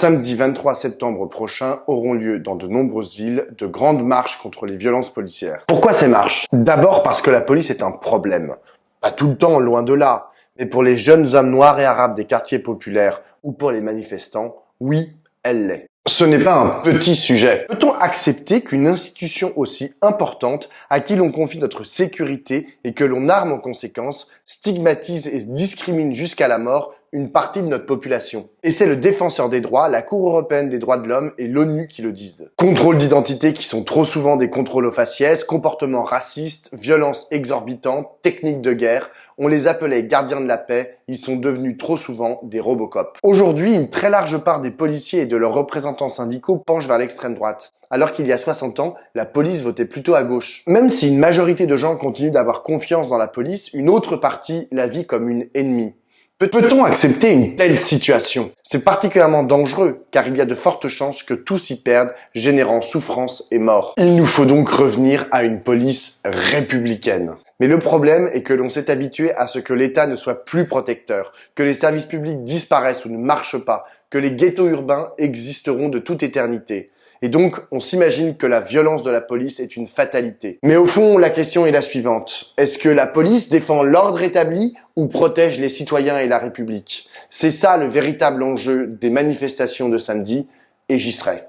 Samedi 23 septembre prochain auront lieu dans de nombreuses villes de grandes marches contre les violences policières. Pourquoi ces marches? D'abord parce que la police est un problème. Pas tout le temps, loin de là, mais pour les jeunes hommes noirs et arabes des quartiers populaires ou pour les manifestants, oui, elle l'est. Ce n'est pas un petit sujet. Peut-on accepter qu'une institution aussi importante, à qui l'on confie notre sécurité et que l'on arme en conséquence, stigmatise et discrimine jusqu'à la mort une partie de notre population? Et c'est le défenseur des droits, la Cour européenne des droits de l'homme et l'ONU qui le disent. Contrôles d'identité qui sont trop souvent des contrôles aux faciès, comportements racistes, violences exorbitantes, techniques de guerre. On les appelait gardiens de la paix, ils sont devenus trop souvent des Robocop. Aujourd'hui, une très large part des policiers et de leurs représentants syndicaux penchent vers l'extrême droite. Alors qu'il y a 60 ans, la police votait plutôt à gauche. Même si une majorité de gens continuent d'avoir confiance dans la police, une autre partie la vit comme une ennemie. Peut-on accepter une telle situation? C'est particulièrement dangereux, car il y a de fortes chances que tout s'y perde, générant souffrance et mort. Il nous faut donc revenir à une police républicaine. Mais le problème est que l'on s'est habitué à ce que l'État ne soit plus protecteur, que les services publics disparaissent ou ne marchent pas, que les ghettos urbains existeront de toute éternité. Et donc, on s'imagine que la violence de la police est une fatalité. Mais au fond, la question est la suivante. Est-ce que la police défend l'ordre établi ou protège les citoyens et la République? C'est ça le véritable enjeu des manifestations de samedi, et j'y serai.